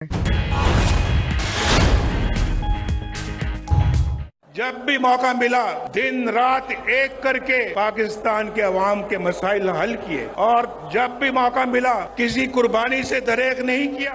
जब भी मौका मिला दिन रात एक करके पाकिस्तान के अवाम के मसाइल हल किए और जब भी मौका मिला किसी कुर्बानी से दरेक नहीं किया।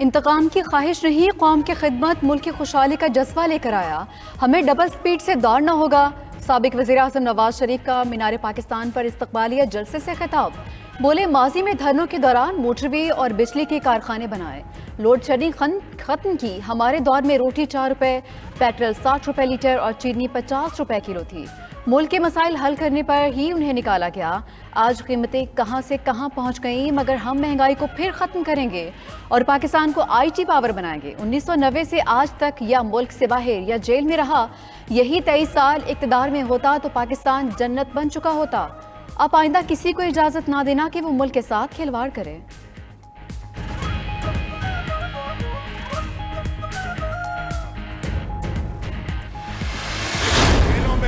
इंतकाम की ख्वाहिश नहीं, कौम की खिदमत मुल्क की खुशहाली का जज्बा लेकर आया। हमें डबल स्पीड से दौड़ना होगा। साबिक वज़ीर-ए-आज़म नवाज शरीफ का मीनार पाकिस्तान पर इस्तकबालिया जलसे से खिताब। बोले, माजी में धरनों के दौरान मोटरवे और बिजली के कारखाने बनाए, लोड शेडिंग खत्म की। हमारे दौर में रोटी 4 रुपए, पेट्रोल 60 रुपए लीटर और चीनी 50 रुपए किलो थी। मुल्क के मसाइल हल करने पर ही उन्हें निकाला गया। आज कीमतें कहां से कहां पहुंच गईं, मगर हम महंगाई को फिर खत्म करेंगे और पाकिस्तान को IT पावर बनाएंगे। 1990 से आज तक या मुल्क से बाहर या जेल में रहा, यही 23 साल इक़्तिदार में होता तो पाकिस्तान जन्नत बन चुका होता। अब आइंदा किसी को इजाजत ना देना कि वो मुल्क के साथ खिलवाड़ करे।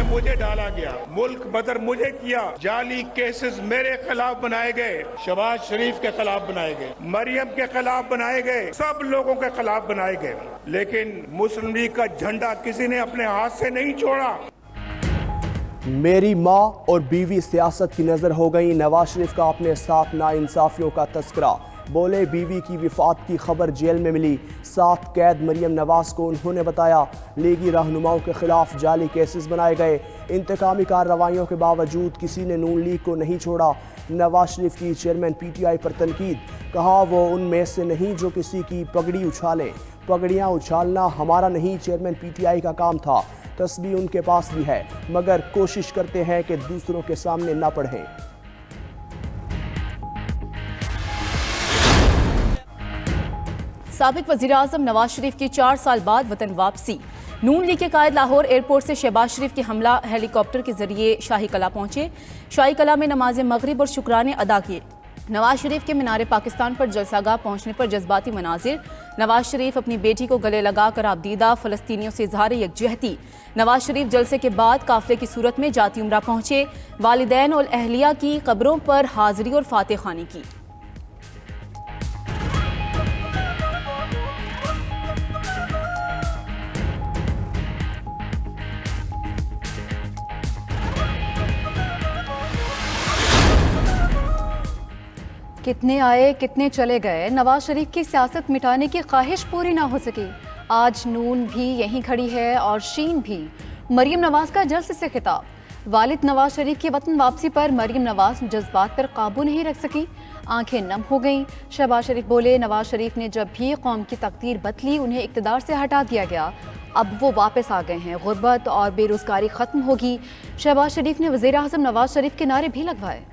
मुझे डाला गया, मुल्क बदर मुझे किया, जाली केसेस मेरे खिलाफ बनाए गए, शहबाज शरीफ के खिलाफ बनाए गए, मरियम के खिलाफ बनाए गए, सब लोगों के खिलाफ बनाए गए, लेकिन मुस्लिम लीग का झंडा किसी ने अपने हाथ से नहीं छोड़ा। मेरी माँ और बीवी सियासत की नजर हो गई। नवाज शरीफ का अपने साथ नाइंसाफियों का तस्करा। बोले, बीवी की विफात की खबर जेल में मिली, 7 कैद मरियम नवाज को उन्होंने बताया। लीगी रहनुमाओं के खिलाफ जाली केसेस बनाए गए। इंतकामी कार्रवाइयों के बावजूद किसी ने नून लीग को नहीं छोड़ा। नवाज शरीफ की चेयरमैन PTI पर तनकीद। कहा, वो उनमें से नहीं जो किसी की पगड़ी उछाले। पगड़ियाँ उछालना हमारा नहीं, चेयरमैन PTI का काम था। तस्बीह उनके पास भी है, मगर कोशिश करते हैं कि दूसरों के सामने ना पढ़ें। साबिक वज़ीर-ए-आज़म नवाज शरीफ की 4 साल बाद वतन वापसी। नून लीग के कायद लाहौर एयरपोर्ट से शहबाज शरीफ के हमला हेलीकॉप्टर के जरिए शाही कला पहुंचे। शाही कला में नमाज मगरिब और शुक्राने अदा किए। नवाज शरीफ के मीनार पाकिस्तान पर जलसागाह पहुंचने पर जज्बाती मनाजिर। नवाज शरीफ अपनी बेटी को गले लगाकर आबदीदा, फ़लस्तीनियों से इज़हार यकजहती। नवाज शरीफ जलसे के बाद काफिले की सूरत में जाती उम्रा पहुंचे। वालिदैन और अहलिया की कब्रों पर हाजिरी और फातह खानी की। कितने आए कितने चले गए, नवाज शरीफ की सियासत मिटाने की ख्वाहिश पूरी ना हो सकी। आज नून भी यहीं खड़ी है और शीन भी। मरियम नवाज का जल्से से खिताब। वालिद नवाज शरीफ की वतन वापसी पर मरियम नवाज जज्बात पर काबू नहीं रख सकी, आंखें नम हो गईं। शहबाज शरीफ बोले, नवाज शरीफ ने जब भी कौम की तकदीर बदली, उन्हें इक़्तिदार से हटा दिया गया। अब वो वापस आ गए हैं, गुर्बत और बेरोजगारी खत्म होगी। शहबाज शरीफ ने वज़ीर-ए-आज़म नवाज शरीफ के नारे भी लगवाए।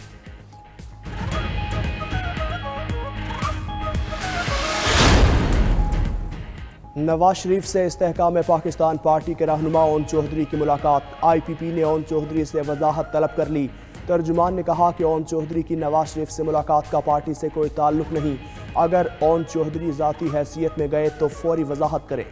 नवाज शरीफ से इस्तेहकाम पाकिस्तान पार्टी के रहनुमा ओन चौधरी की मुलाकात। IPP ने ओन चौधरी से वजाहत तलब कर ली। तर्जुमान ने कहा कि ओन चौधरी की नवाज शरीफ से मुलाकात का पार्टी से कोई ताल्लुक नहीं। अगर ओन चौधरी ज़ाती हैसियत में गए तो फौरी वजाहत करें।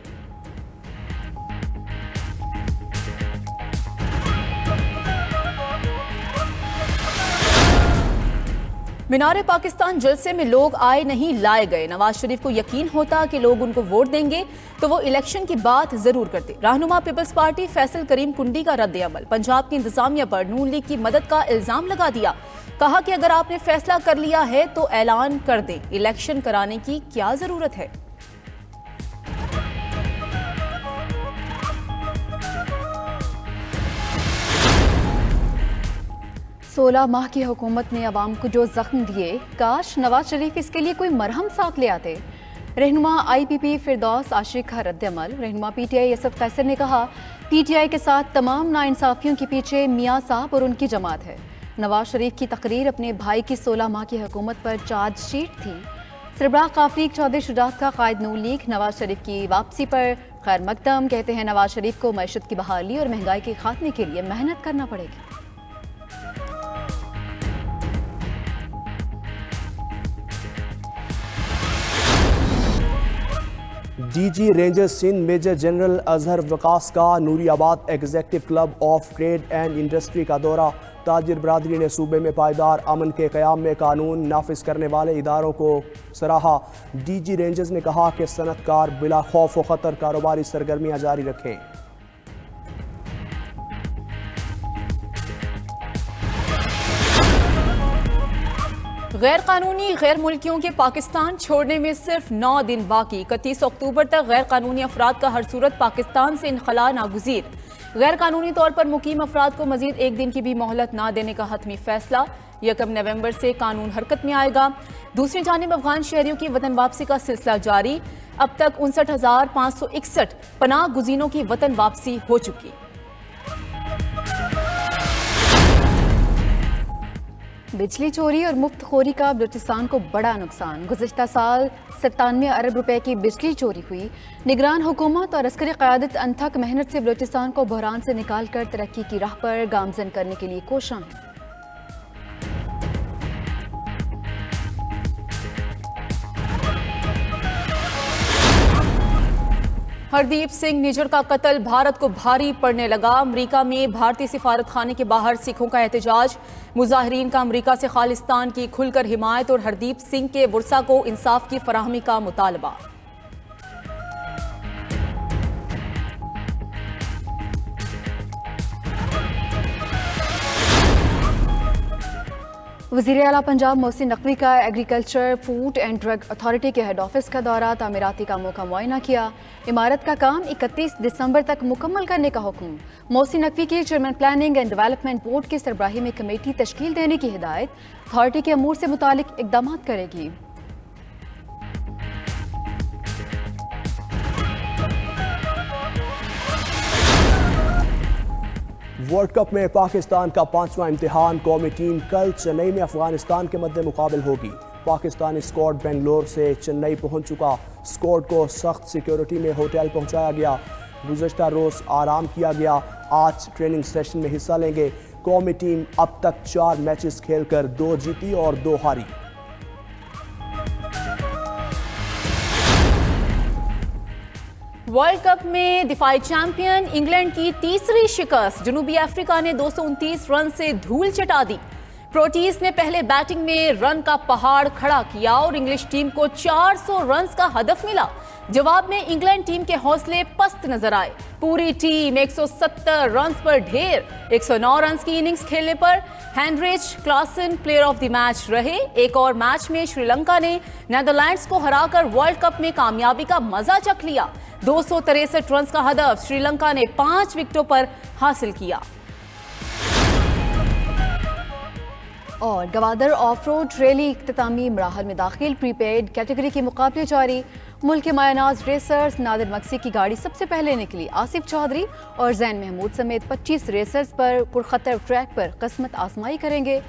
मीनार पाकिस्तान जलसे में लोग आए नहीं लाए गए। नवाज शरीफ को यकीन होता कि लोग उनको वोट देंगे तो वो इलेक्शन की बात जरूर करते। रहनुमा पीपल्स पार्टी फैसल करीम कुंडी का रद्द अमल। पंजाब की इंतजामिया पर नून लीग की मदद का इल्जाम लगा दिया। कहा कि अगर आपने फैसला कर लिया है तो ऐलान कर दें, इलेक्शन कराने की क्या जरूरत है। 16 माह की हुकूमत ने अवाम को जो जख्म दिए, काश नवाज शरीफ इसके लिए कोई मरहम साथ ले आते। रहनुमा IPP फिरदौस आशिक का रद्द अमल। रहनुमा PTI असद कैसर ने कहा, PTI के साथ तमाम नाइंसाफियों के पीछे मियाँ साहब और उनकी जमात है। नवाज शरीफ की तकरीर अपने भाई की 16 माह की हुकूमत पर चार्जशीट थी। सरबराह काफरी चौधरी शुजात का कायद नून लीग नवाज शरीफ की वापसी पर खैर मकदम। कहते हैं, नवाज शरीफ को मईशत की बहाली और महंगाई के खात्मे के लिए मेहनत करना पड़ेगी। DG Rangers Sindh major general Azhar Waqas का Nooriabad executive club of trade and industry का दौरा। ताजिर बरादरी ने सूबे में पायदार अमन के क़याम में कानून नाफिज करने वाले इदारों को सराहा। DG रेंजर्स ने कहा कि सनतकार बिला खौफ व खतर कारोबारी सरगर्मियां जारी रखें। गैर कानूनी गैर मुल्कियों के पाकिस्तान छोड़ने में सिर्फ 9 दिन बाकी। 31 अक्टूबर तक गैर कानूनी अफराद का हर सूरत पाकिस्तान से इनखला नागुज़ीर। गैर कानूनी तौर पर मुकीम अफराद को मजीद 1 दिन की भी मोहलत न देने का हतमी फैसला। 1 नवंबर से कानून हरकत में आएगा। दूसरी जानिब अफगान शहरियों की वतन वापसी का सिलसिला जारी। अब तक 59,561 पनाह गुज़ीनों की वतन वापसी हो चुकी। बिजली चोरी और मुफ्तखोरी का बलूचिस्तान को बड़ा नुकसान। गुज़िश्ता साल 97 अरब रुपए की बिजली चोरी हुई। निगरान हुकूमत और अस्करी क़यादत अनथक मेहनत से बलूचिस्तान को बहरान से निकाल कर तरक्की की राह पर गामजन करने के लिए कोशां हैं। हरदीप सिंह निज्जर का कत्ल भारत को भारी पड़ने लगा। अमरीका में भारतीय सिफारत खाने के बाहर सिखों का एहतजाज। मुजाहिरीन का अमरीका से खालिस्तान की खुलकर हिमायत और हरदीप सिंह के वर्सा को इंसाफ की फराहमी का मुतालबा। वज़ीर आला पंजाब मोहसिन नकवी का agriculture food and drug authority के हेड ऑफिस का दौरा। तामीराती कामों का मुआयना किया। इमारत का काम 31 दिसंबर तक मुकम्मल करने का हुक्म। मोहसिन नकवी की chairman planning and development board की सरबराही में कमेटी तश्कील देने की हिदायत। अथॉरिटी के अमूर से मुतालिक इकदाम करेगी। वर्ल्ड कप में पाकिस्तान का 5वां इम्तिहान। कौमी टीम कल चेन्नई में अफगानिस्तान के मद्दे मुकाबिल होगी। पाकिस्तानी स्क्वाड बेंगलोर से चेन्नई पहुंच चुका। स्क्वाड को सख्त सिक्योरिटी में होटल पहुंचाया गया। गुज़श्ता रोज़ आराम किया गया। आज ट्रेनिंग सेशन में हिस्सा लेंगे। कौमी टीम अब तक 4 मैचेस खेलकर 2 जीती और 2 हारी। वर्ल्ड कप में दिफाई चैंपियन इंग्लैंड की तीसरी शिकस्त। जनूबी अफ्रीका ने 229 रन से धूल चटा दी। प्रोटीज ने पहले बैटिंग में रन का पहाड़ खड़ा किया और इंग्लिश टीम को 400 रन का हदफ मिला। जवाब में इंग्लैंड टीम के हौसले पस्त नजर आए। पूरी टीम 170 रन पर ढेर। 109 रन की इनिंग्स खेलने पर Heinrich Klaasen player of the match रहे। एक और मैच में श्रीलंका ने नीदरलैंड्स को हराकर वर्ल्ड कप में कामयाबी का मजा चख लिया। 263 रन का हदफ श्रीलंका ने 5 विकेटों पर हासिल किया। और गवादर ऑफ रोड रैली इख्तितामी मराहल में दाखिल। प्रीपेड कैटेगरी के मुकाबले जारी। मुल्क के मायानाज रेसर्स नादिर मक्सी की गाड़ी सबसे पहले निकली। आसिफ चौधरी और जैन महमूद समेत 25 रेसर्स पर पुरखतर ट्रैक पर किस्मत आजमाई करेंगे।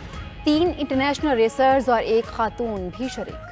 3 इंटरनेशनल रेसर्स और 1 खातून भी शरीक।